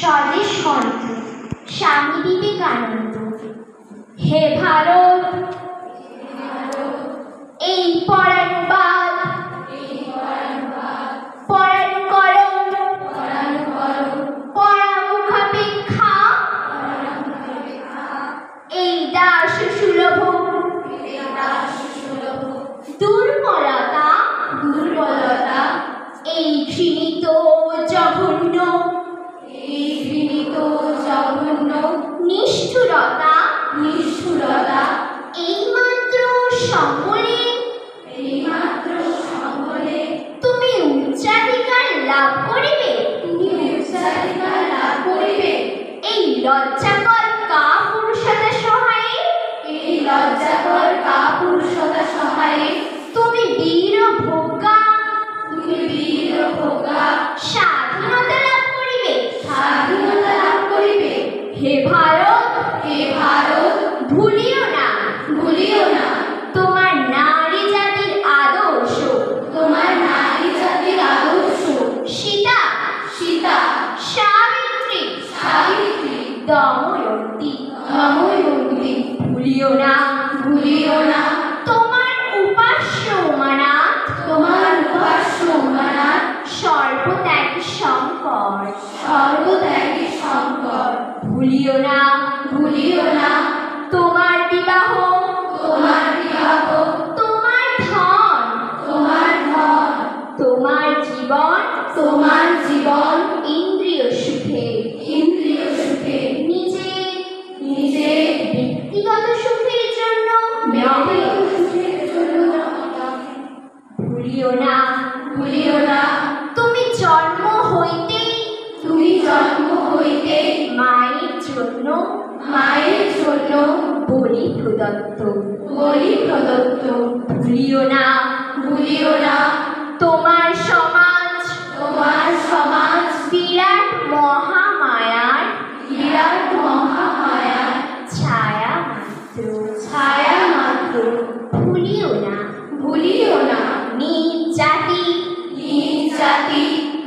স্বদেশ কণ্ঠ স্বামী বিবেকানন্দ। হে ভারত, এই পরানুবাদ পরাণু করো, পরামুখাপেক্ষা এই দাস সুলভ দুর্বলতা এই ঘৃণিত জঘন্য নিষ্ঠুরতা এইমাত্র সম্বলে তুমি উচ্চাধিকার লাভ করিবে। এই লজ্জাকর কাপুরুষতা সহায়ে তুমি বীর ভোগা স্বাধীনতা লাভ করিবে। হে ভারত, ভুলিও না তোমার নারী জাতির আদর্শ। সীতা, সাবিত্রী, দময়ন্তী, ভুলিও না তোমার উপাস্য উমানাথ, সর্বত্যাগী শঙ্কর। ভুলিও না তোমার বিবাহ, তোমার ধন, তোমার জীবন ইন্দ্রিয় সুখে, নিজের ব্যক্তিগত সুখের জন্য ভুলিও না তুমি জন্ম হইতে মায়ের জন্য বলি প্রদত্ত। ভুলিও না তোমার সমাজ বিরাট মহামায়ার ছায়া মাত্র। ভুলিও না নীচ জাতি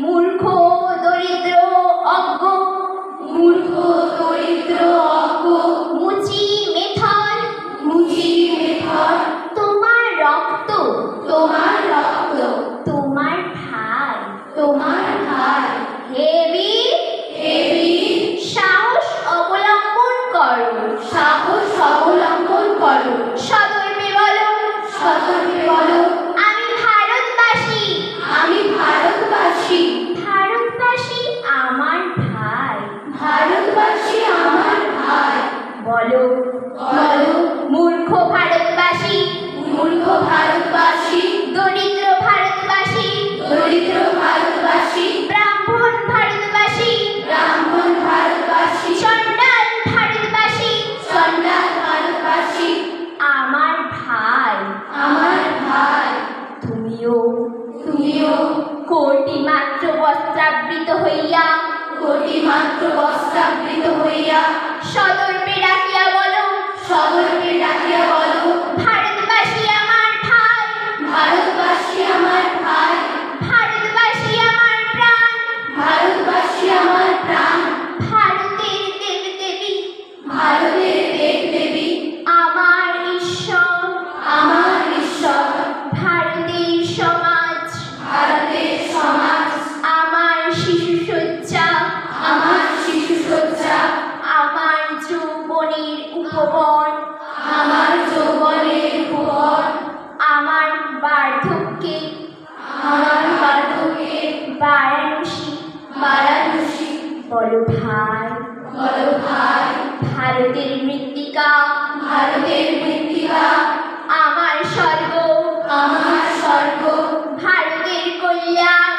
মূর্খ দরিদ্র অজ্ঞ মুচি মেথর তোমার রক্ত তোমার ভাই। হে বীর, সাহস অবলম্বন করো, সদর্পে বলো আমি ভারতবাসী আমার ভাই। বলো মূর্খ ভারতবাসী, দরিদ্র ভারতবাসী, ব্রাহ্মণ ভারতবাসী, চণ্ডাল ভারতবাসী, আমার ভাই। তুমিও কোটি মাত্র বস্ত্রাবৃত হইয়া সদর্পে ডাকিয়া বলো ভারতবাসী আমার ভাই, ভারতবাসী আমার প্রাণ, ভারতের দেবদেবী আমার ঈশ্বর, ভারতের সমাজ আমার শিশুসজ্জা, আমার যৌবনের উপবন, আমার বার্ধক্যে বারাণসী। বলো ভাই ভারতের মৃত্তিকা আমার স্বর্গ, ভারতের কল্যাণ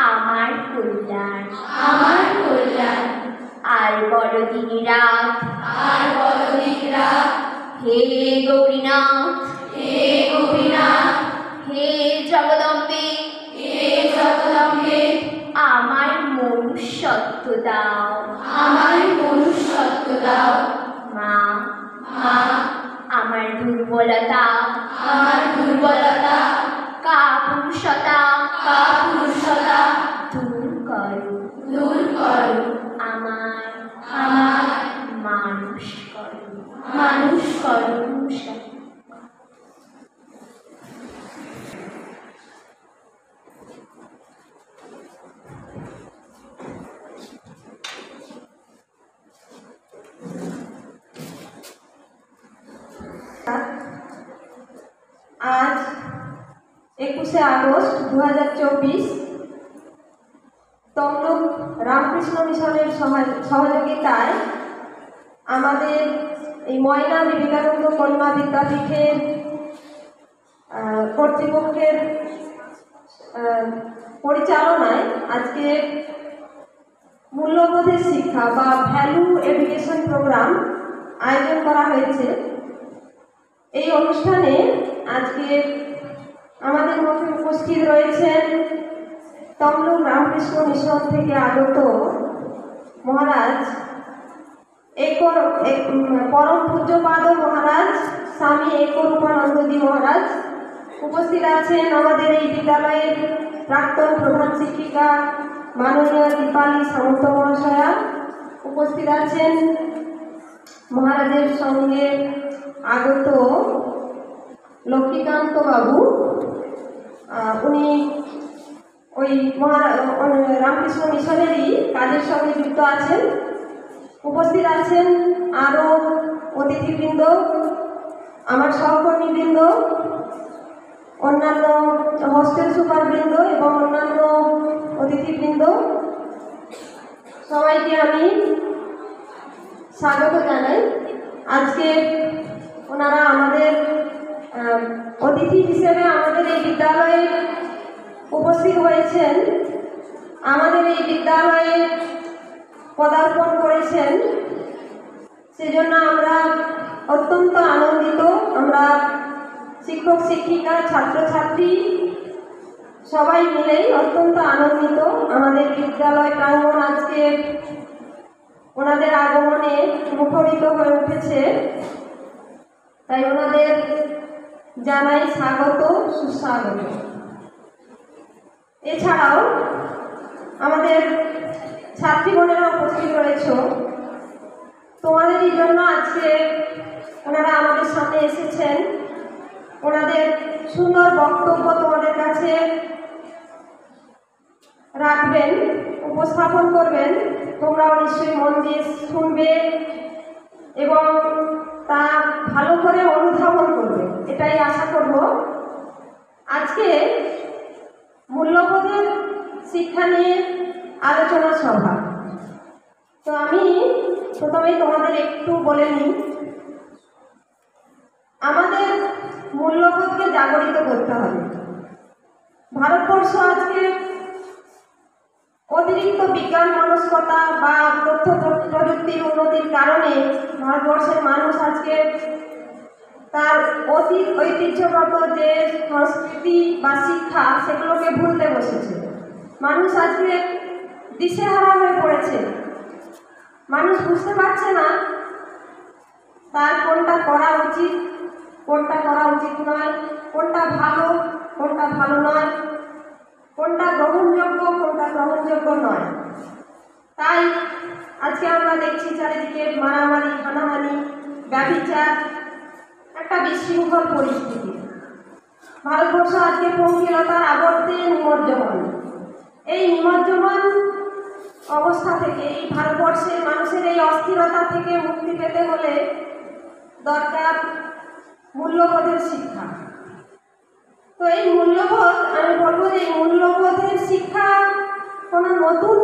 আমার কল্যাণ। আর বড় দিন রাত হে গৌরীনাথ, হে জগদম্বে, আমার মনুষ্যত্ব দাও, মা। আমার দুর্বলতা কাপুরুষতা দূর করো। 21শে আগস্ট 2024 তমলুক রামকৃষ্ণ মিশনের সহযোগিতায় আমাদের এই ময়না বিবেকানন্দ কন্যা বিদ্যাপীঠের কর্তৃপক্ষের পরিচালনায় আজকে মূল্যবোধের শিক্ষা বা ভ্যালু এডুকেশন প্রোগ্রাম আয়োজন করা হয়েছে। এই অনুষ্ঠানে আজকে আমাদের মধ্যে উপস্থিত রয়েছেন তমলুক রামকৃষ্ণ মিশন থেকে আগত মহারাজ পরম পূজ্যপাদ মহারাজ স্বামী একরূপানন্দজি মহারাজ। উপস্থিত আছেন আমাদের এই বিদ্যালয়ের প্রাক্তন প্রধান শিক্ষিকা মাননীয় দীপালী সামন্ত মহাশয়া। উপস্থিত আছেন মহারাজের সঙ্গে আগত লক্ষ্মীকান্ত বাবু, উনি ওই রামকৃষ্ণ মিশনেরই কাজের সঙ্গে যুক্ত আছেন। উপস্থিত আছেন আরও অতিথিবৃন্দ, আমার সহকর্মীবৃন্দ, অন্যান্য হোস্টেল সুপারবৃন্দ এবং অন্যান্য অতিথিবৃন্দ, সবাইকে আমি স্বাগত জানাই। আজকে ওনারা আমাদের অতিথি হিসেবে আমাদের এই বিদ্যালয়ে উপস্থিত হয়েছেন, আমাদের এই বিদ্যালয়ে পদার্পণ করেছেন, সেজন্য আমরা অত্যন্ত আনন্দিত। আমরা শিক্ষক শিক্ষিকা ছাত্রছাত্রী সবাই মিলেই অত্যন্ত আনন্দিত। আমাদের বিদ্যালয় প্রাঙ্গণ আজকে ওনাদের আগমনে মুখরিত হয়ে উঠেছে, তাই ওনাদের জানাই স্বাগত, সুস্বাগত। এছাড়াও আমাদের ছাত্রীগণেরা উপস্থিত রয়েছে। তোমাদেরই জন্য আজকে ওনারা আমাদের সামনে এসেছেন, ওনাদের সুন্দর বক্তব্য তোমাদের কাছে রাখবেন, উপস্থাপন করবেন। তোমরাও নিশ্চয়ই মন দিয়ে শুনবে এবং তা ভালো করে অনুধাবন করবে, এটাই আশা করব। আজকে মূল্যবোধের শিক্ষা নিয়ে আলোচনা সভা। তো আমি প্রথমেই তোমাদের একটু বলে নিই, আমাদের মূল্যবোধকে জাগরিত করতে হবে। ভারতবর্ষ আজকে অতিরিক্ত বিজ্ঞান মনস্কতা বা তথ্য প্রযুক্তির উন্নতির কারণে ভারতবর্ষের মানুষ আজকে তার ঐতিহ্যগত যে সংস্কৃতি বা শিক্ষা সেগুলোকে ভুলতে বসেছে। মানুষ আজকে দিশেহারা হয়ে পড়েছে। মানুষ বুঝতে পারছে না তার কোনটা করা উচিত, কোনটা করা উচিত নয়, কোনটা ভালো, কোনটা ভালো নয়, কোনটা গ্রহণযোগ্য, কোনটা গ্রহণযোগ্য নয়। তাই আজকে আমরা দেখছি চারিদিকে মারামারি, হানাহানি, ব্যভিচার, একটা বিশৃঙ্খল পরিস্থিতি। ভারতবর্ষ আজকে পঙ্কিলতার আবর্তে নিমজ্জমান। এই নিমজ্জমান অবস্থা থেকে, এই ভারতবর্ষের মানুষের এই অস্থিরতা থেকে মুক্তি পেতে হলে দরকার মূল্যবোধের শিক্ষা। তো এই মূল্যবোধ, আমি বলবো যে এই মূল্যবোধের শিক্ষা কোনো নতুন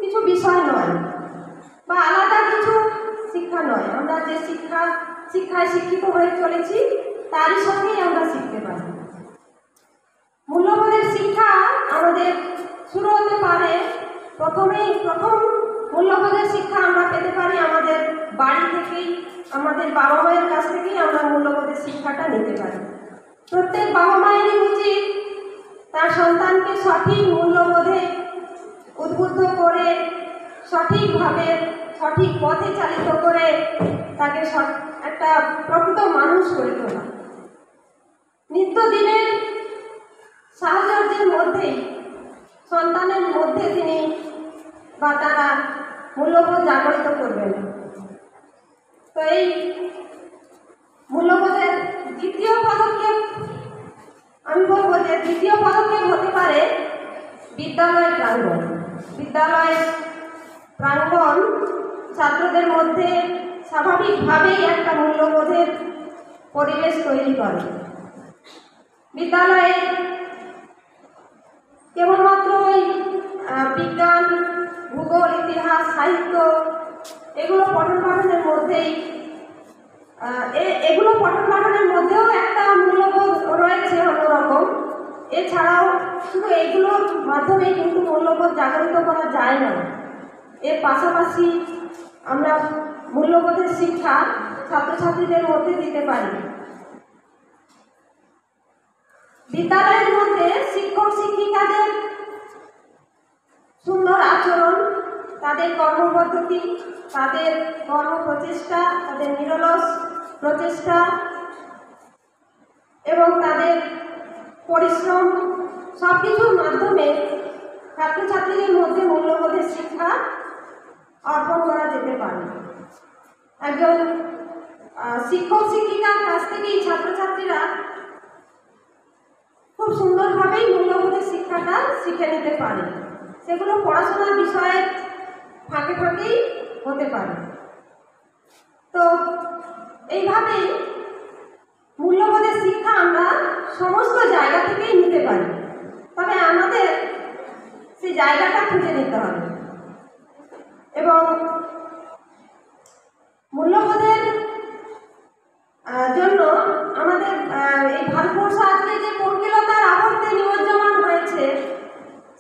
কিছু বিষয় নয় বা আলাদা কিছু শিক্ষা নয়। আমরা যে শিক্ষায় শিক্ষিত হয়ে চলেছি তারই সঙ্গেই আমরা শিখতে পারি। মূল্যবোধের শিক্ষা আমাদের শুরু হতে পারে প্রথম মূল্যবোধের শিক্ষা আমরা পেতে পারি আমাদের বাড়ি থেকেই, আমাদের বাবা মায়ের কাছ থেকেই আমরা মূল্যবোধের শিক্ষাটা নিতে পারি। প্রত্যেক বাবা মায়েরই উচিত তার সন্তানকে সঠিক মূল্যবোধে উদ্বুদ্ধ করে, সঠিকভাবে সঠিক পথে চালিত করে তাকে একটা প্রকৃত মানুষ করে তোলা। নিত্যদিনের সাহচর্যের মধ্যেই সন্তানের মধ্যে তিনি বা তারা মূল্যবোধ জাগরিত করবেন। তো এই মূল্যবোধের দ্বিতীয় পদক্ষেপ, আমি বলবো যে দ্বিতীয় পদক্ষেপ হতে পারে বিদ্যালয় প্রাঙ্গণ। বিদ্যালয় প্রাঙ্গণ ছাত্রদের মধ্যে স্বাভাবিকভাবেই একটা মূল্যবোধের পরিবেশ তৈরি করে। বিদ্যালয়ে কেবলমাত্র ওই বিজ্ঞান, ভূগোল, ইতিহাস, সাহিত্য এগুলো পঠন পাঠনের মধ্যেই এগুলো পঠন পাঠনের মধ্যেও একটা মূল্যবোধ রয়েছে অন্যরকম। এছাড়াও শুধু এগুলোর মাধ্যমে কিন্তু মূল্যবোধ জাগরিত করা যায় না। এর পাশাপাশি আমরা মূল্যবোধের শিক্ষা ছাত্রছাত্রীদের মধ্যে দিতে পারি। বিদ্যালয়ের মধ্যে শিক্ষক শিক্ষিকাদের সুন্দর আচরণ, তাদের কর্মপদ্ধতি, তাদের কর্মপ্রচেষ্টা, তাদের নিরলস প্রচেষ্টা এবং তাদের পরিশ্রম সব কিছুর মাধ্যমে ছাত্রছাত্রীদের মধ্যে মূল্যবোধের শিক্ষা অর্পণ করা যেতে পারে। একজন শিক্ষক শিক্ষিকার কাছ থেকেই ছাত্রছাত্রীরা খুব সুন্দরভাবেই মূল্যবোধের শিক্ষাটা শিখে নিতে পারে। সেগুলো পড়াশোনার বিষয়ে ফাঁকে ফাঁকেই হতে পারে। তো এইভাবেই মূল্যবোধের শিক্ষা আমরা সমস্ত জায়গা থেকেই নিতে পারি, তবে আমাদের সেই জায়গাটা খুঁজে নিতে হবে। এবং মূল্যবোধের জন্য আমাদের এই ভারতবর্ষ আজকে যে পঙ্কিলতার আবর্তে নিমজ্জমান হয়েছে,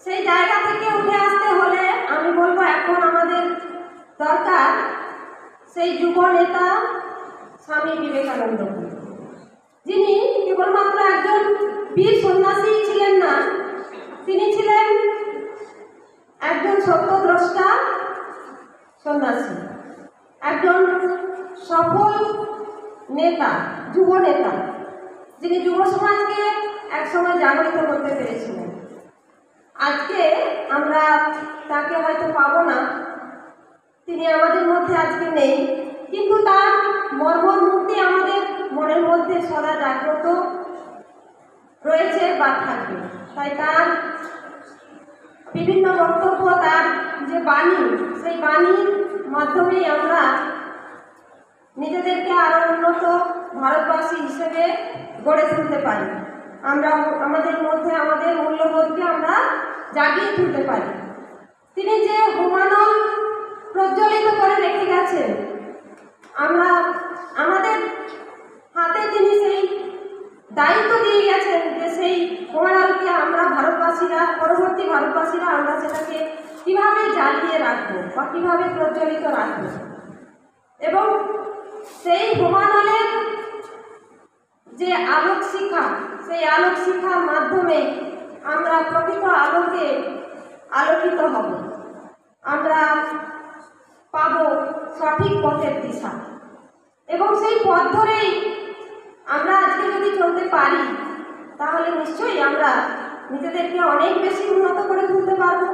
সেই জায়গা থেকে উঠে আসতে হলে আমি বলবো এখন আমাদের দরকার সেই যুব নেতা স্বামী বিবেকানন্দ, যিনি কেবলমাত্র একজন বীর সন্ন্যাসী ছিলেন না, তিনি ছিলেন একজন সত্যদ্রষ্টা সন্ন্যাসী, একজন সফল নেতা, যুব নেতা, যিনি যুব সমাজকে একসময় জাগরিত করতে পেরেছিলেন। আজকে আমরা তাকে হয়তো পাবো না, তিনি আমাদের মধ্যে আজকে নেই, কিন্তু তার মর্মর মূর্তি আমাদের মনের মধ্যে সদা জাগ্রত রয়েছে বা থাকবে। তাই তার বিভিন্ন বক্তব্য, তার যে বাণী, সেই বাণীর মাধ্যমেই আমরা নিজেদেরকে আরো উন্নত ভারতবাসী হিসেবে গড়ে তুলতে পারি। আমরা আমাদের মধ্যে আমাদের মূল্যবোধকে আমরা জাগিয়ে তুলতে পারি। তিনি যে হোমানল প্রজ্বলিত করে রেখে গেছেন, আমরা আমাদের হাতে তিনি সেই দায়িত্ব দিয়ে গেছেন যে সেই হোমানলকে আমরা ভারতবাসীরা, পরবর্তী ভারতবাসীরা আমরা সেটাকে কীভাবে জ্বালিয়ে রাখবো বা কীভাবে প্রজ্বলিত রাখবো। এবং সেই হোমানলের যে আলোক শিক্ষা, সেই আলোক শিক্ষার মাধ্যমে আমরা প্রকৃত আলোকে আলোকিত হব, আমরা পাব সঠিক পথের দিশা। এবং সেই পথ ধরেই আমরা আজকে যদি চলতে পারি, তাহলে নিশ্চয়ই আমরা নিজেদেরকে অনেক বেশি উন্নত করে তুলতে পারবো,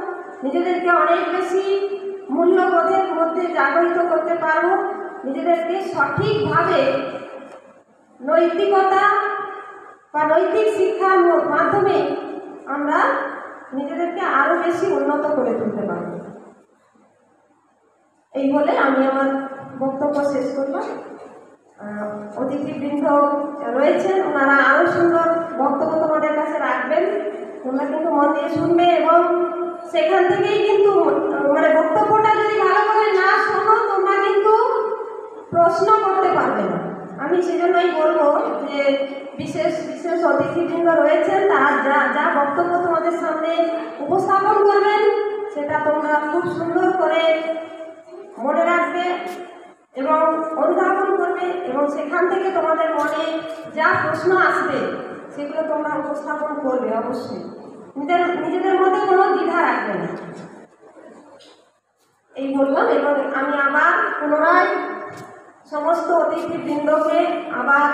নিজেদেরকে অনেক বেশি মূল্যবোধের মধ্যে জাগরিত করতে পারবো, নিজেদেরকে সঠিকভাবে নৈতিকতা বা নৈতিক শিক্ষার মাধ্যমে আমরা নিজেদেরকে আরো বেশি উন্নত করে তুলতে পারব। এই বলে আমি আমার বক্তব্য শেষ করলাম। অতিথিবৃন্দ রয়েছেন, ওনারা আরো সুন্দর বক্তব্য তোমাদের কাছে রাখবেন, তোমরা কিন্তু মন দিয়ে শুনবে এবং সেখান থেকেই কিন্তু মানে বক্তব্যটা যদি ভালো করে না শোনো, তোমরা কিন্তু প্রশ্ন করতে পারবে না। আমি সেজন্যই বলবো যে বিশেষ বিশেষ অতিথিবৃন্দ রয়েছেন, তার যা বক্তব্য তোমাদের সামনে উপস্থাপন করবেন সেটা তোমরা খুব সুন্দর করে মনে রাখবে এবং অনুধাবন করবে, এবং সেখান থেকে তোমাদের মনে যা প্রশ্ন আসবে সেগুলো তোমরা উপস্থাপন করবে অবশ্যই। নিজেদের মধ্যে কোনো দ্বিধা রাখবে না, এই বললাম। এবং আমি আবার পুনরায় সমস্ত অতিথিবৃন্দকে আবার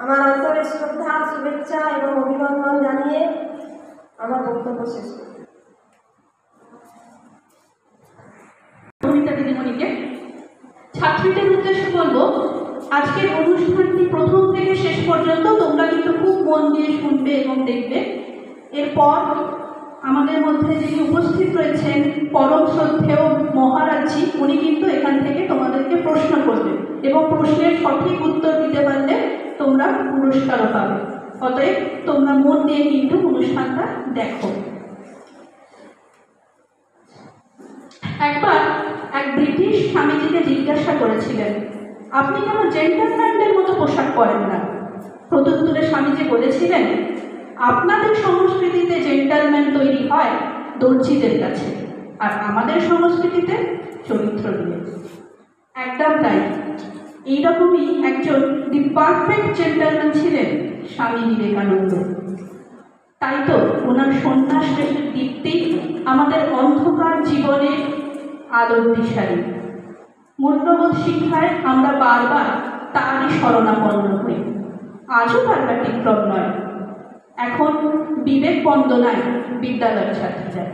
আমার অন্তরের শ্রদ্ধা, শুভেচ্ছা এবং অভিনন্দন জানিয়ে আমার বক্তব্য শেষ করি। দিদিমণিকে ছাত্রীদের উদ্দেশ্যে বলবো, আজকের অনুষ্ঠানটি প্রথম থেকে শেষ পর্যন্ত তোমরা কিন্তু খুব মন দিয়ে শুনবে এবং দেখবে। এরপর আমাদের মধ্যে যিনি উপস্থিত রয়েছেন পরম শ্রদ্ধেয় মহারাজজি, উনি কিন্তু এখান থেকে তোমাদেরকে প্রশ্ন করবেন এবং প্রশ্নের সঠিক উত্তর দিতে পারলে তোমরা পুরস্কারও পাবে। অতএব তোমরা মন দিয়ে কিন্তু অনুষ্ঠানটা দেখো। একবার এক ব্রিটিশ স্বামীজিকে জিজ্ঞাসা করেছিলেন, আপনি কেন জেন্টলম্যানদের মতো পোশাক পরেন না? প্রত্যুত্তরে স্বামীজি বলেছিলেন, আপনাদের সংস্কৃতিতে জেন্টলম্যান তৈরি হয় দর্জিদের কাছে, আর আমাদের সংস্কৃতিতে চরিত্র দিয়ে। একদম তাই। এইরকমই একজন দি পারফেক্ট জেন্টলম্যান ছিলেন স্বামী বিবেকানন্দ। তাই তো ওনার সন্ন্যাস বেশের দীপ্তি আমাদের অন্ধকার জীবনে আলোর দিশারি। মূল্যবোধ শিক্ষায় আমরা বারবার তারই শরণাপন্ন হই। আজও তার ব্যতিক্রম নয়। এখন বিবেক বন্দনায় বিদ্যালয়ের ছাত্রীরা।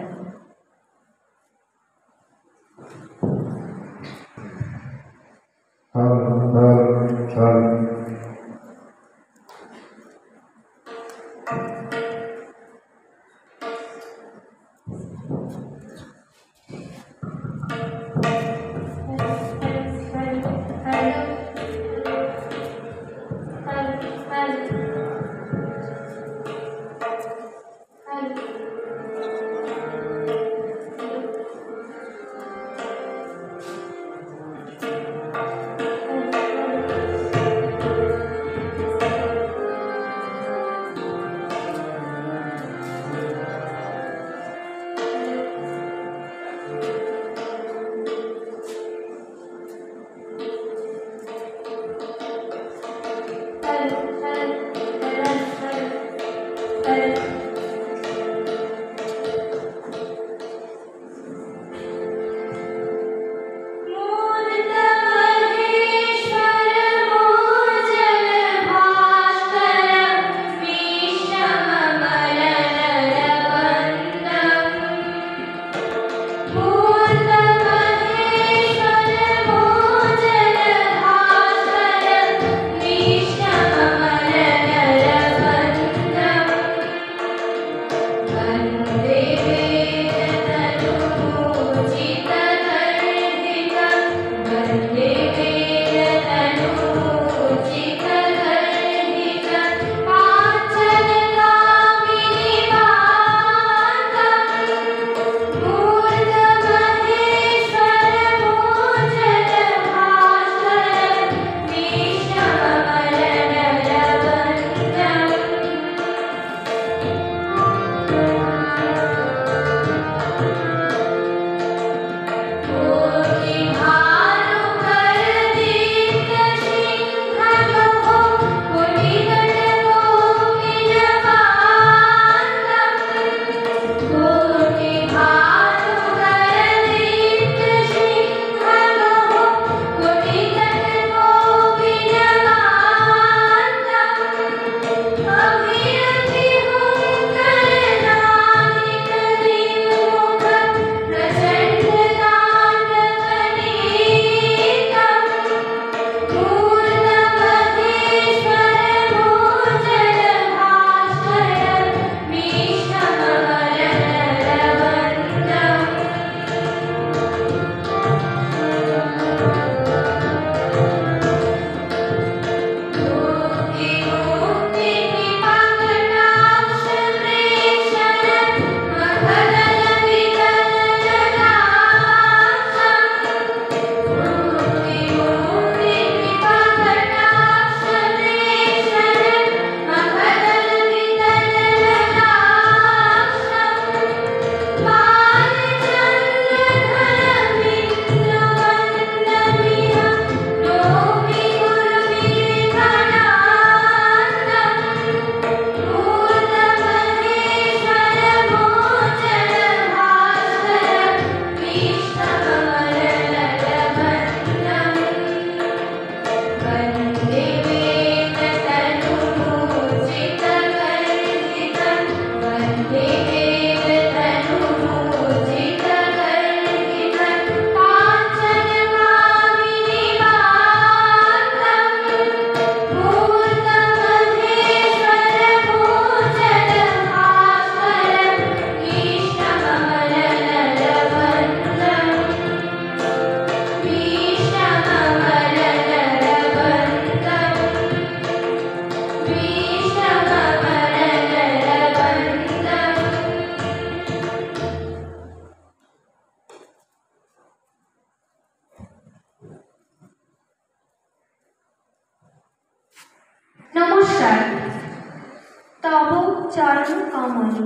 কমলে।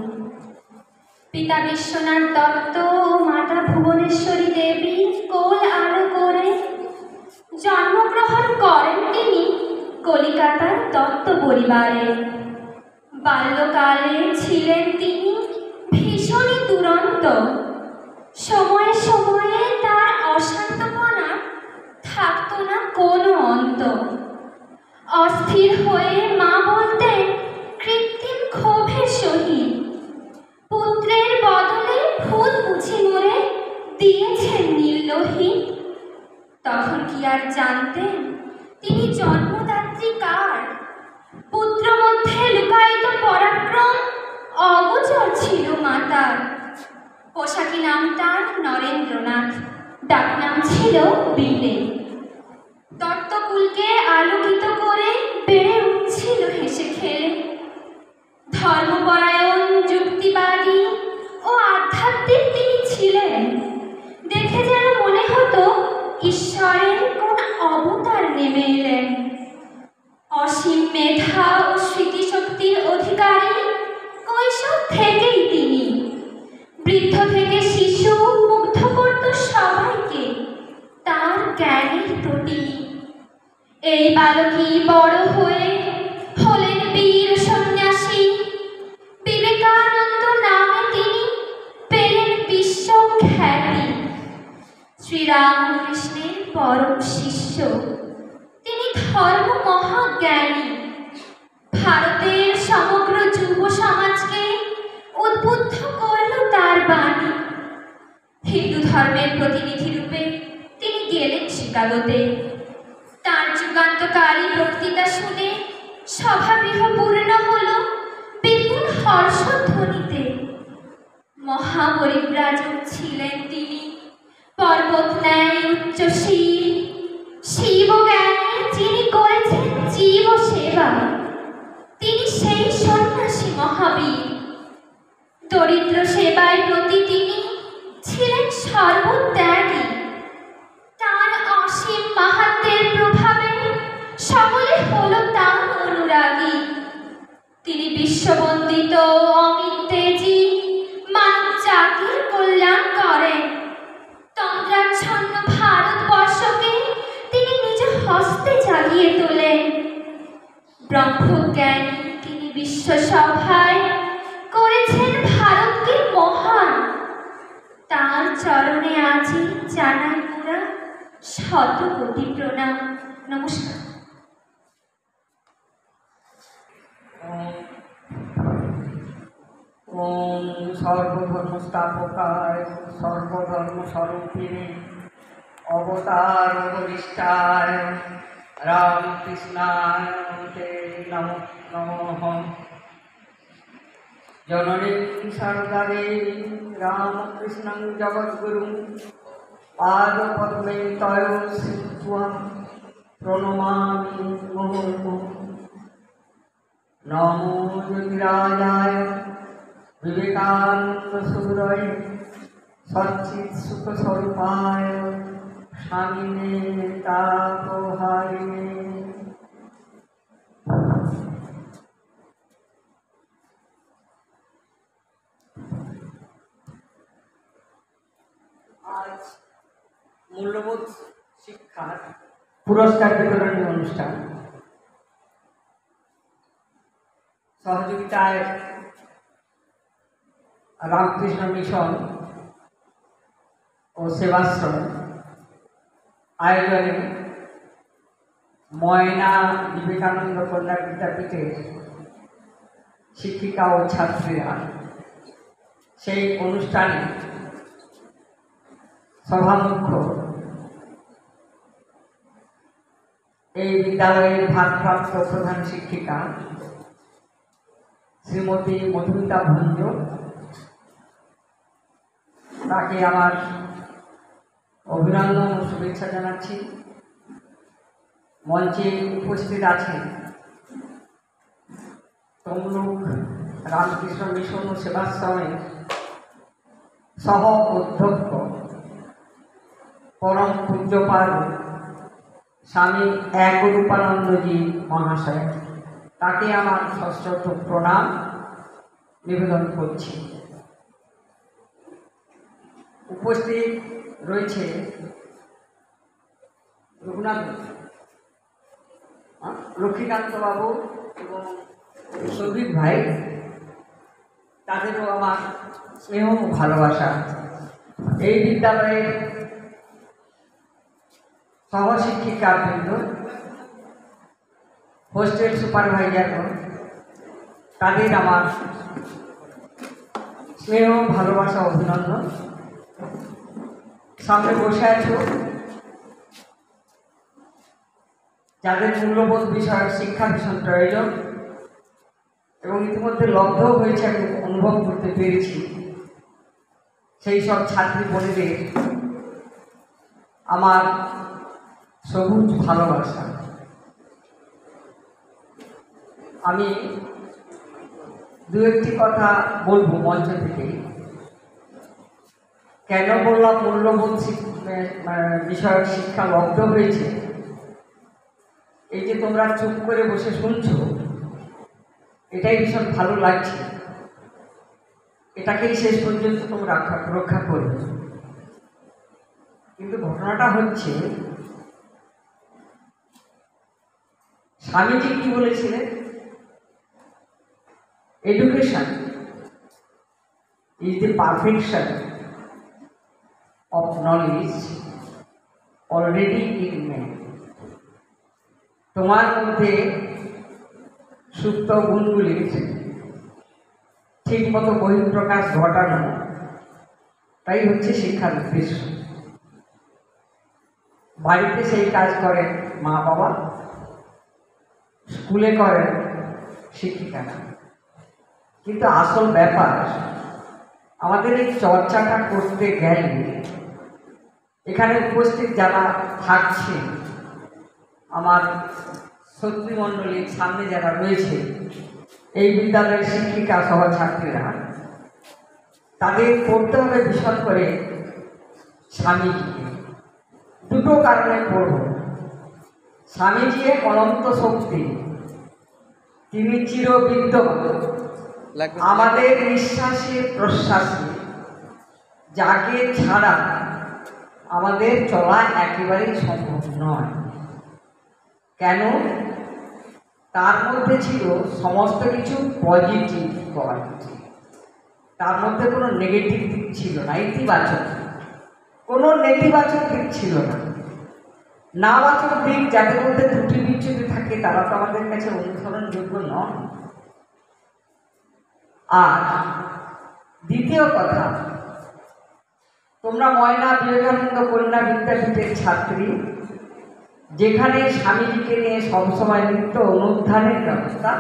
পিতা বিশ্বনাথ দত্ত ও মাতা ভুবনেশ্বরী দেবী কোল আলো করে জন্মগ্রহণ করেন তিনি কলিকাতার দত্ত পরিবারে। বাল্যকালে ছিলেন তিনি ভীষণই দুরন্ত। সময়ে সময়ে তার অশান্তপনা থাকতো না কোনো অন্ত। অস্থির হয়ে মা বলতেন কৃত্রিম ক্ষোভের সহিত, পুত্রের বদলে ভূত বুঝি মোরে দিয়েছেন নির্লোহিত। তখন কি আর জানতেন তিনি জন্মদাত্রী কার? পুত্র মধ্যে লুকায়িত পরাক্রম অগোচর ছিল মাতার। পোশাকি নাম তার নরেন্দ্রনাথ, ডাকনাম ছিল বীরে। দত্তকুলকে আলোকিত করে বেড়ে উঠছিল হেসে খেলে। ধর্মপরায়ণ, যুক্তিবাদী ও আধ্যাত্মিক তিনি ছিলেন। দেখে যেন মনে হতো ঈশ্বরের কোন অবতার নেমে এলেন। অসীম মেধা ও স্মৃতিশক্তির অধিকারী কৈশোর থেকেই তিনি। বৃদ্ধ থেকে শিশু মুগ্ধ করত সবাইকে তার জ্ঞানের প্রতিনি। এই বালকই বড় হয়ে হলেন বীর সন্ন্যাসী। বিবেকানন্দ নামে তিনি পেলেন বিশ্ব খ্যাতি। শ্রীরামকৃষ্ণের পরম শিষ্য তিনি, ধর্ম মহাজ্ঞানী। ভারতের সমগ্র যুব সমাজকে উদ্বুদ্ধ করল তার বাণী। হিন্দু ধর্মের প্রতিনিধি রূপে তিনি গেলেন শিকাগোতে। তার যুগান্তকারী বক্তৃতা শুনে সভাগৃহ পূর্ণ হল বিপুল হর্ষধ্বনিতে। মহাপরিব্রাজক ছিলেন তিনি, পর্বত ন্যায় উচ্চশীল। শিবজ্ঞানী যিনি করেছেন জীব সেবা, তিনি সেই সন্ন্যাসী মহাবীর। দরিদ্র সেবায় প্রতি তিনি ছিলেন সর্বত্যাগী। তার অসীম মাহাত্ম্যের প্রভাবে সকলে হল তার অনুরাগী। তিনি বিশ্ববন্দিত অমিত তেজী, মানব জাতির কল্যাণ করেন। তন্ত্রাচ্ছন্ন ভারতবর্ষকে তিনি নিজ হস্তে জাগিয়ে তোলেন। ব্রহ্মজ্ঞানী তিনি বিশ্বসভায় করেছেন ভারতকে মহান। তার চরণে আজি জানাই মোরা শত কোটি প্রণাম। নমস্কার। ওম সর্বধর্ম স্থাপকায় সর্বধর্ম স্বরূপিণী অবতার বরিষ্ঠায় রামকৃষ্ণায় নমঃ। জননী শারদা দেবী রামকৃষ্ণং জগদ্গুরুং পাদপদ্মে তয় স্মৃত্বা প্রণমামি মুহুর্মুহুঃ। নমো জ্যোতিরাজায় বিবেকানন্দ সুরয় সচ্চিৎ সুখ স্বরূপায় স্বামিনে তাপহারিণে। আজ মূল্যবোধ শিক্ষার পুরস্কার বিতরণী অনুষ্ঠান। সহযোগিতায় রামকৃষ্ণ মিশন ও সেবাশ্রম আয়োজনে ময়না বিবেকানন্দ কন্যা বিদ্যাপীঠের শিক্ষিকা ও ছাত্রীরা সেই অনুষ্ঠানে সভামুখ্য এই বিদ্যালয়ের ভারপ্রাপ্ত প্রধান শিক্ষিকা শ্রীমতী মধুমিতা ভঞ্জ, তাকে আমার অভিনন্দন ও শুভেচ্ছা জানাচ্ছি। মঞ্চে উপস্থিত আছেন তমলুক রামকৃষ্ণ মিশন ও সেবাশ্রমের সহ অধ্যক্ষ পরম পূজ্যপাল স্বামী একরূপানন্দজি মহাশয়, তাকে আমার সশ্রদ্ধ প্রণাম নিবেদন করছি। উপস্থিত রয়েছে রঘুনাথ লক্ষ্মীকান্ত বাবু এবং সৌভিক ভাই, তাদেরও আমার স্নেহ ও ভালোবাসা। এই বিদ্যালয়ের সহশিক্ষিকাবৃন্দ, হোস্টেল সুপারভাইজারগণ, তাদের আমার স্নেহ ভালোবাসা অভিনন্দন। সামনে বসে আছো যাদের মূল্যবোধ বিষয়ক শিক্ষা ভীষণ প্রয়োজন এবং ইতিমধ্যে লব্ধও হয়েছে, আমি অনুভব করতে পেরেছি। সেই সব ছাত্রী বোনেদের আমার সবুজ ভালোবাসা। আমি দু একটি কথা বলবো মঞ্চ থেকে। কেন বললাম মূল্যবোধ বিষয়ক শিক্ষা লব্ধ হয়েছে? এই যে তোমরা চুপ করে বসে শুনছো, এটাই ভীষণ ভালো লাগছে। এটাকেই শেষ পর্যন্ত তোমরা রক্ষা করবে। কিন্তু ঘটনাটা হচ্ছে, স্বামীজি কি বলেছিলেন? Education is the perfection of knowledge already in man. তোমার মধ্যে সুপ্ত গুণগুলির ঠিক মতো বহিঃপ্রকাশ ঘটানো, তাই হচ্ছে শিক্ষার উদ্দেশ্য। বাড়িতে সেই কাজ করেন মা বাবা, স্কুলে করেন শিক্ষিকারা। কিন্তু আসল ব্যাপার, আমাদের এই চর্চাটা করতে গেলে এখানে উপস্থিত যারা থাকছে, আমার শত্রুমণ্ডলীর সামনে যারা রয়েছে, এই বিদ্যালয়ের শিক্ষিকা সহ ছাত্রীরা, তাদের পড়তে হবে ভীষণ করে স্বামীজিকে। দুটো কারণে পড়ব। স্বামীজি এক অনন্ত শক্তি, তিনি চিরবিদ্যমান। আমাদের নিঃশ্বাসে প্রশ্বাসে যাকে ছাড়া আমাদের চলা একেবারেই সম্ভব নয়। কেন? তার মধ্যে ছিল সমস্ত কিছু পজিটিভ কোয়ালিটি, তার মধ্যে কোনো নেগেটিভ দিক ছিল না, ইতিবাচক। কোনো নেতিবাচক দিক ছিল না। নাবাচক দিক যাদের মধ্যে ত্রুটি বিচ্যুতি থাকে, তারা তো আমাদের কাছে অনুসরণযোগ্য নয়। আর দ্বিতীয় কথা, তোমরা ময়না বিবেকানন্দ কন্যা বিদ্যাপীঠের ছাত্রী, যেখানে স্বামীজিকে নিয়ে সবসময় নিত্য অনুধ্যানের ব্যবস্থা।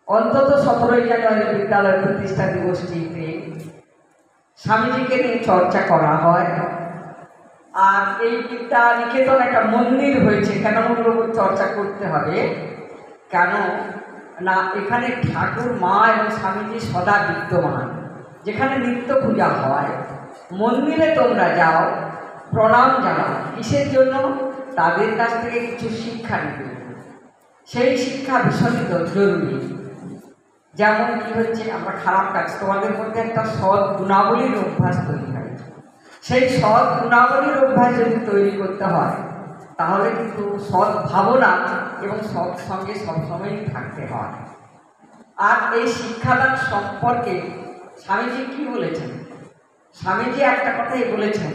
অন্তত 17ই জানুয়ারি বিদ্যালয় প্রতিষ্ঠা দিবসটিতে স্বামীজিকে নিয়ে চর্চা করা হয়। আর এই বিদ্যা নিকেতন একটা মন্দির হয়েছে। কেন মূল্যবোধ চর্চা করতে হবে? কেন না, এখানে ঠাকুর মা এবং স্বামীজি সদা বিদ্যমান। যেখানে নিত্য পূজা হয়, মন্দিরে তোমরা যাও, প্রণাম জানাও। কিসের জন্য? তাদের কাছ থেকে কিছু শিক্ষা নিতে। সেই শিক্ষা ভীষণই জরুরি। যেমন কি হচ্ছে, আমরা খারাপ কাজ, তোমাদের মধ্যে একটা সৎ গুণাবলীর অভ্যাস তৈরি হয়। সেই সৎ গুণাবলীর অভ্যাস যদি তৈরি করতে হয়, তাহলে কিন্তু সৎ ভাবনা এবং সৎ সঙ্গে সবসময়ই থাকতে হয়। আর এই শিক্ষাদান সম্পর্কে স্বামীজি কি বলেছেন? স্বামীজি একটা কথাই বলেছেন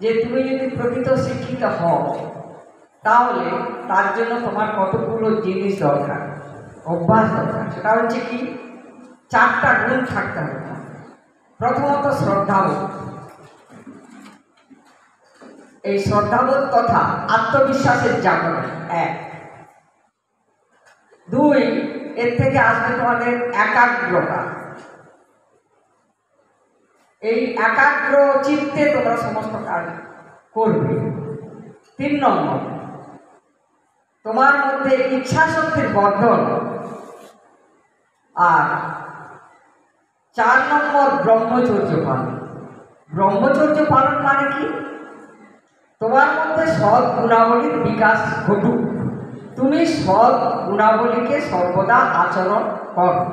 যে তুমি যদি প্রকৃত শিক্ষিত হও, তাহলে তার জন্য তোমার কতগুলো জিনিস দরকার, অভ্যাস দরকার। সেটা হচ্ছে কি, 4টা গুণ থাকতে হবে। প্রথমত শ্রদ্ধাবোধ। এই শ্রদ্ধাবোধ তথা আত্মবিশ্বাসের জাগরণ 1। 2, এর থেকে আসবে তোমাদের একাগ্রতা। এই একাগ্র চিত্তে তোমরা সমস্ত কাজ করবে। 3 নম্বর, তোমার মধ্যে ইচ্ছা শক্তির বর্ধন। আর 4 নম্বর, ব্রহ্মচর্য পালন। ব্রহ্মচর্য পালন মানে কি? তোমার মধ্যে সৎ গুণাবলীর বিকাশ ঘটুক, তুমি সৎ গুণাবলীকে সর্বদা আচরণ করো।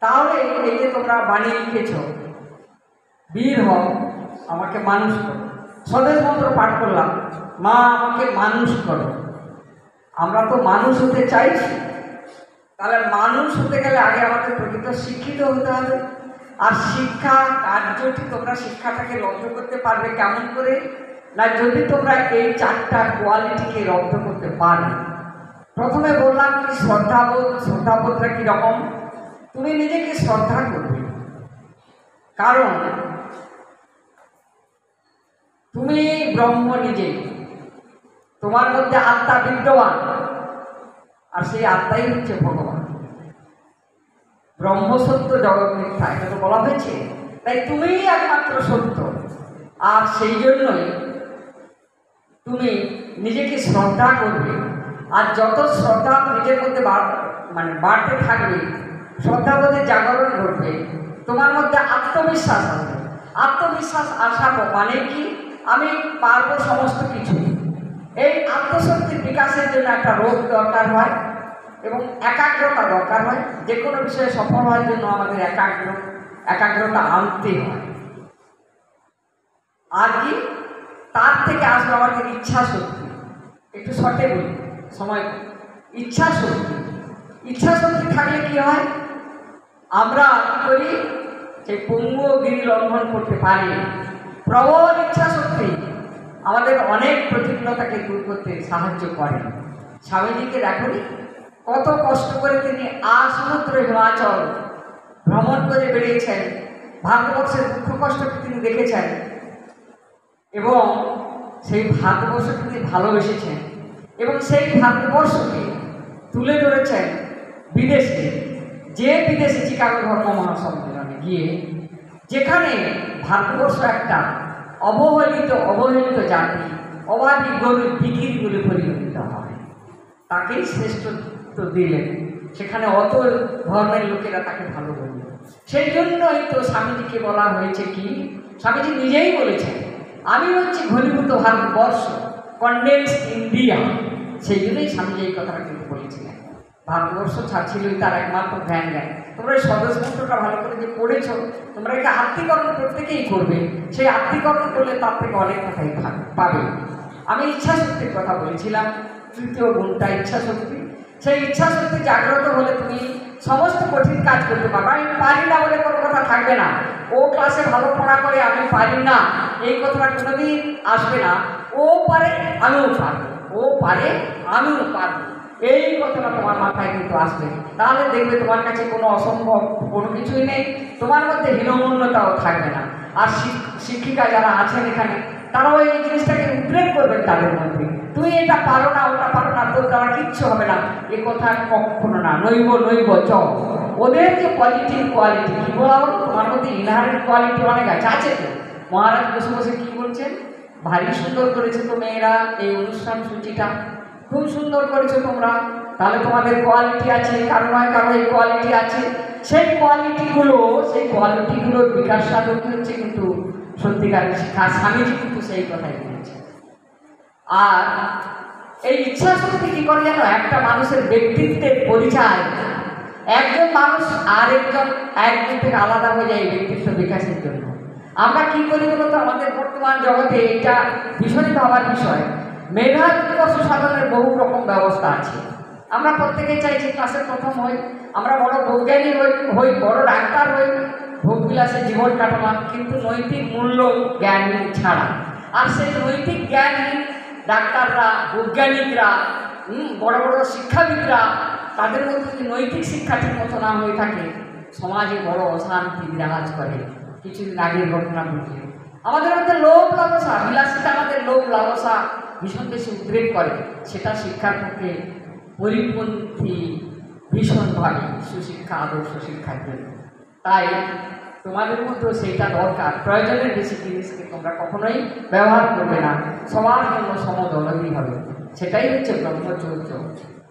তাহলে এই যে তোমরা বাণী লিখেছ, বীর হও, আমাকে মানুষ করো, স্বদেশ মন্ত্র পাঠ করলাম, মা আমাকে মানুষ করো। আমরা তো মানুষ হতে চাইছি, তাহলে মানুষ হতে গেলে আগে আমাদের প্রকৃত শিক্ষিত হতে হবে। আর শিক্ষা কার্যটি তোমরা শিক্ষাটাকে রব্ধ করতে পারবে কেমন করে? না, যদি তোমরা এই 4টা কোয়ালিটিকে রব্ধ করতে পারো। প্রথমে বললাম কি শ্রদ্ধাবোধ। শ্রদ্ধাবোধটা কীরকম? তুমি নিজেকে শ্রদ্ধা করবে, কারণ তুমি ব্রহ্ম নিজেই, তোমার মধ্যে আত্মা বিদ্যমান, আর সেই আত্মাই হচ্ছে ভগবান। ব্রহ্ম সত্য, জগৎ মিথ্যা, এটা তো বলা হয়েছে। তাই তুমিই একমাত্র সত্য। আর সেই জন্যই তুমি নিজেকে শ্রদ্ধা করবে। আর যত শ্রদ্ধা নিজের মধ্যে বাড়তে থাকবে, শ্রদ্ধাবোধের জাগরণ ঘটবে, তোমার মধ্যে আত্মবিশ্বাস আসবে। আত্মবিশ্বাস আসা মানে কি? আমি পারবো সমস্ত কিছু। এই আত্মশক্তির বিকাশের জন্য একটা রোগ দরকার হয় এবং একাগ্রতা দরকার হয়। যে কোনো বিষয়ে সফল হওয়ার জন্য আমাদের একাগ্রতা আনতে হয়। আর কি? তার থেকে আসবে আমাদের ইচ্ছা শক্তি। একটু শর্টে বলি, সময়। ইচ্ছা শক্তি। ইচ্ছা শক্তি থাকলে কি হয়? আমরা কি করি? সেই পঙ্গু গিরি লঙ্ঘন করতে পারি। প্রবল ইচ্ছা শক্তি আমাদের অনেক প্রতিকূলতাকে দূর করতে সাহায্য করে। স্বামীজিকে দেখনি কত কষ্ট করে তিনি সমুদ্র হিমাচল ভ্রমণ করে বেরিয়েছেন। ভারতবর্ষের দুঃখ কষ্টকে তিনি দেখেছেন এবং সেই ভারতবর্ষকে তিনি ভালোবেসেছেন এবং সেই ভারতবর্ষকে তুলে ধরেছেন বিদেশে। যে বিদেশে চিকাগো ধর্ম মহাসম্মেলনে গিয়ে, যেখানে ভারতবর্ষ একটা অবহেলিত জাতি, অবাধি গরুর বিক্রি বলে পরিগণিত হয়, তাকেই শ্রেষ্ঠত্ব দিলেন। সেখানে অত ধর্মের লোকেরা তাকে ভালো বলল। সেই জন্যই তো স্বামীজিকে বলা হয়েছে কি, স্বামীজি নিজেই বলেছেন, আমি হচ্ছে ঘনীভূত ভারতবর্ষ, কন্ডেন্স ইন্ডিয়া। সেই জন্যই স্বামীজি এই কথাটা কিন্তু বলেছিলেন। ভারতবর্ষ ছাড়ছিলই তার একমাত্র জ্ঞান। তোমরা এই স্বদেশ মন্ত্রটা ভালো করে যে পড়েছ, তোমরা একে আত্মীকরণ প্রত্যেকেই করবে। সেই আত্মীকরণ করলে তার থেকে অনেক কথাই পাবে। আমি ইচ্ছা শক্তির কথা বলেছিলাম। তৃতীয় গুণটা ইচ্ছা শক্তি। সেই ইচ্ছা শক্তি জাগ্রত হলে তুমি সমস্ত কঠিন কাজ করতে পারবে। আমি পারি না বলে কোনো কথা থাকবে না। ও ক্লাসে ভালো পড়া করে, আমি পারি না, এই কথাটা কোনোদিন আসবে না। ও পারে, আমিও পারবো। ও পারে, আমিও পারবো, এই কথাটা তোমার মাথায় কিন্তু আসবে। তাহলে দেখবে তোমার কাছে কোনো অসম্ভব কোনো কিছুই নেই, তোমার মধ্যে হীনমন্যতাও থাকবে না। আর শিক্ষিকা যারা আছেন এখানে, তারাও এই জিনিসটাকে উদ্রেক করবেন তাদের মধ্যে। তুমি এটা পারো না, ওটা পারো না, তোর দ্বারা কিচ্ছু হবে না, এ কথা কখনো না। নৈব চ। ওদের যে পজিটিভ কোয়ালিটি, কি বলা হলো, তোমার মধ্যে ইনহারেন্ট কোয়ালিটি অনেক আছে। তো মহারাজ বসে বসে কি বলছেন, ভারী সুন্দর করেছে তো মেয়েরা এই অনুষ্ঠান সূচিটা, খুব সুন্দর করেছো তোমরা। তাহলে তোমাদের কোয়ালিটি আছে, কারো নয় কারো এই কোয়ালিটি আছে। সেই কোয়ালিটিগুলোর বিকাশ সাধন হচ্ছে কিন্তু সত্যিকারের শিক্ষা। স্বামীজি কিন্তু সেই কথাই বলেছে। আর এই ইচ্ছা শক্তি কি করে জানো? একটা মানুষের ব্যক্তিত্বের পরিচয়। একজন মানুষ একজন থেকে আলাদা হয়ে যায় এই ব্যক্তিত্ব বিকাশের জন্য। আমরা কি করি বলতো? আমাদের বর্তমান জগতে এটা ভীষণই ভাবার বিষয়। মেধা বিকশ সাধনের বহু রকম ব্যবস্থা আছে। আমরা প্রত্যেকেই চাইছি ক্লাসের প্রথম হই, আমরা বড় বৈজ্ঞানিক হই, বড় ডাক্তার হই, ভোগবিলাসে জীবন কাটালাম, কিন্তু নৈতিক মূল্য জ্ঞান ছাড়া। আর সেই নৈতিক জ্ঞানহীন ডাক্তাররা, বৈজ্ঞানিকরা, বড় বড় শিক্ষাবিদরা, তাদের মধ্যে যদি নৈতিক শিক্ষা ঠিক মতো না হয়ে থাকে, সমাজে বড় অশান্তি বিরাজ করে। কিছুদিন আগের ঘটনা বুঝলে আমাদের মধ্যে লোভ লালসা, বিলাসিতা আমাদের লোভ লালসা ভীষণ বেশি উদ্রেক করে। সেটা শিক্ষার পক্ষে পরিপন্থী ভীষণভাবে সুশিক্ষা, আদর্শ শিক্ষার জন্য। তাই তোমাদের মধ্যেও সেইটা দরকার। প্রয়োজনের বেশি জিনিসকে তোমরা কখনোই ব্যবহার করবে না, সবার জন্য সমদলই হবে। সেটাই হচ্ছে ব্রহ্মচর্য।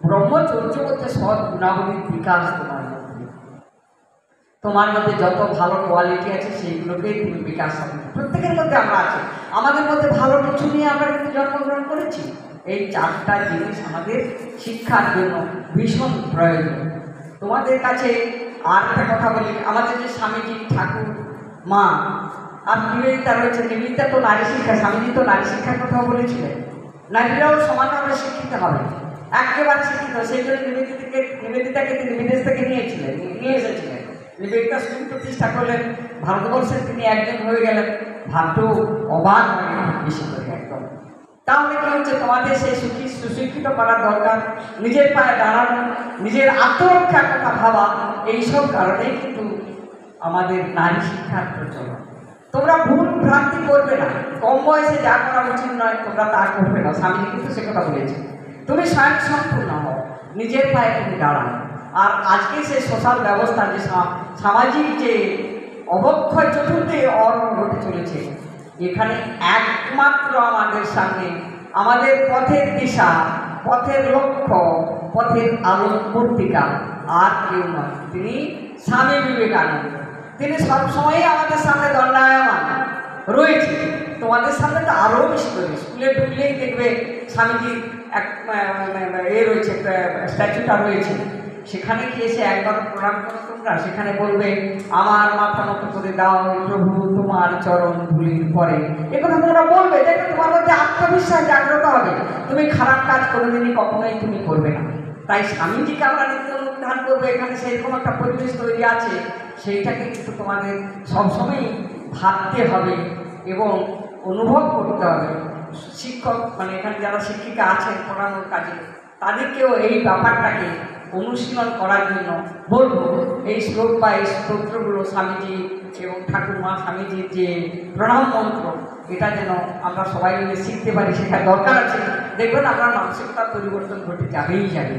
ব্রহ্মচর্য বলতে সৎ গুণাবলীর বিকাশ তোমার মধ্যে যত ভালো কোয়ালিটি আছে সেইগুলোকেই তুমি বিকাশ হবে। প্রত্যেকের মধ্যে আমরা আছি, আমাদের মধ্যে ভালো কিছু নিয়ে আমরা কিন্তু জন্মগ্রহণ করেছি। এই 4টা জিনিস আমাদের শিক্ষার জন্য ভীষণ প্রয়োজন। তোমাদের কাছে আর একটা কথা বলি, আমাদের যে স্বামীজি ঠাকুর মা আর নিবেদিতা রয়েছে, নিবেদিতা তো নারী শিক্ষা, স্বামীজি তো নারী শিক্ষার কথাও বলেছিলেন। নারীরাও সমানভাবে শিক্ষিত হবে, একেবারে শিক্ষিত। সেই জন্য নিবেদিতাকে তিনি বিদেশ থেকে নিয়ে এসেছিলেন। নিবেদিতা স্কুল প্রতিষ্ঠা করলেন, ভারতবর্ষের তিনি একজন হয়ে গেলেন। ভাবতেও অবাক হয় বেশি করে একদম। তাহলে কি হচ্ছে, তোমাদের সেই সুশিক্ষিত করার দরকার, নিজের পায়ে দাঁড়ানো, নিজের আত্মরক্ষার কথা ভাবা, এইসব কারণেই কিন্তু আমাদের নারী শিক্ষার প্রচলন। তোমরা ভুল ভ্রান্তি করবে না, কম বয়সে যা করা উচিত নয় তোমরা তা করবে না। স্বামীজি কিন্তু সে কথা বলেছে, তুমি স্বয়ং সম্পূর্ণ হও, নিজের পায়ে তুমি দাঁড়ানো। আর আজকে সে সোশ্যাল ব্যবস্থা, যে সামাজিক যে অবক্ষয় চতুর্থে ঘটে চলেছে, এখানে একমাত্র আমাদের সামনে আমাদের পথের দিশা, পথের লক্ষ্য, পথের আলোকবর্তিকা আর কেউ নয়, তিনি স্বামী বিবেকানন্দ। তিনি সবসময়ই আমাদের সামনে দণ্ডায়মান রয়েছে। তোমাদের সামনে তো আরও বেশি করে, স্কুলে ঢুকলেই দেখবে স্বামীজির এক রয়েছে, একটা স্ট্যাচুটা রয়েছে। সেখানে গিয়ে এসে একবার প্রণাম করো তোমরা, সেখানে বলবে আমার মাথা মতো করে দাও প্রভু তোমার চরণ ধুলির পরে। এগুলো তোমরা বলবে, দেখবে তোমার মধ্যে আত্মবিশ্বাস জাগ্রত হবে। তুমি খারাপ কাজ কোনোদিনই কখনোই তুমি করবে না। তাই স্বামীজিকে আমরা নিত্য অনুধান করবো, এখানে সেরকম একটা পরিবেশ তৈরি আছে, সেইটাকে কিন্তু তোমাদের সবসময়ই ভাবতে হবে এবং অনুভব করতে হবে। শিক্ষক মানে এখানে যারা শিক্ষিকা আছেন পড়ানোর কাজে, তাদেরকেও এই ব্যাপারটাকে অনুশীলন করার জন্য বলবো। এই শ্লোক বা এই স্তোত্রগুলো স্বামীজি এবং ঠাকুরমা স্বামীজির যে প্রণাম মন্ত্র, এটা যেন আমরা সবাই মিলে শিখতে পারি, সেটা দরকার আছে। দেখবেন আপনার মানসিকতার পরিবর্তন ঘটে যাবেই যাবে।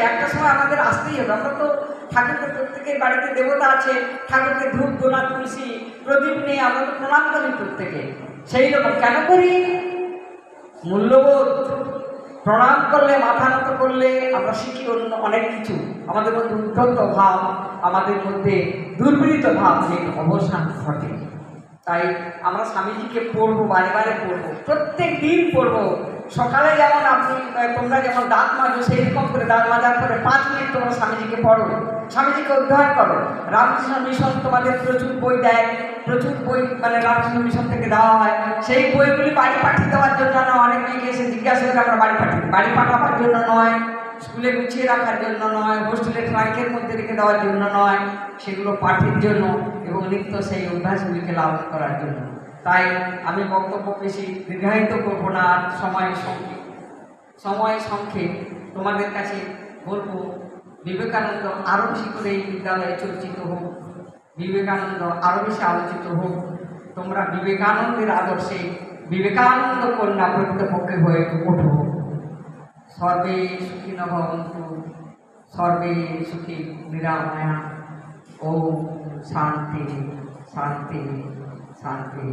একটা সময় আমাদের আসতেই হবে। আমরা তো ঠাকুরকে, প্রত্যেকের বাড়িতে দেবতা আছে, ঠাকুরকে ধূপ দোলা তুলসী প্রদীপ নিয়ে আমরা তো প্রণাম করি প্রত্যেকে। সেই রকম কেন করি? মূল্যবোধ। প্রণাম করলে, মাথা নত করলে আমরা শিখি অনেক কিছু। আমাদের মধ্যে উদ্ধত ভাব, আমাদের মধ্যে দুর্বৃত্ত ভাব এর অবসান ঘটে। তাই আমরা স্বামীজিকে পড়বো, বারে বারে পড়বো, প্রত্যেক দিন পড়বো। সকালে যেমন তোমরা যেমন দাঁত মাজো, সেই রকম করে দাঁত মাজার পরে 5 মিনিট তোমরা স্বামীজিকে পড়ো, স্বামীজিকে অধ্যয়ন করো। রামকৃষ্ণ মিশন তোমাদের প্রচুর বই দেয়, প্রচুর বই মানে রামকৃষ্ণ মিশন থেকে দেওয়া হয়। সেই বইগুলি বাড়ি পাঠিয়ে দেওয়ার জন্য না, অনেক মেয়েকে এসে জিজ্ঞাসা করে আমরা বাড়ি পাঠাবার জন্য নয়, স্কুলে গুছিয়ে রাখার জন্য নয়, হোস্টেলের ট্রাঙ্কের মধ্যে রেখে দেওয়ার জন্য নয়, সেগুলো পাঠের জন্য এবং নিত্য সেই অভ্যাসগুলিকে লালন করার জন্য। তাই আমি বক্তব্য বেশি দীর্ঘায়িত করব না, সময় সংক্ষেপ। তোমাদের কাছে বলবো, বিবেকানন্দ আরও বেশি করে এই বিদ্যালয়ে চর্চিত হোক, বিবেকানন্দ আরও বেশি আলোচিত হোক। তোমরা বিবেকানন্দের আদর্শে বিবেকানন্দ কন্যা প্রকৃতপক্ষে হয়ে ওঠো। সর্বে সুখী ভবন্তু, সর্বে সুখী নিরাময়া। ওম শান্তি শান্তি শান্তি।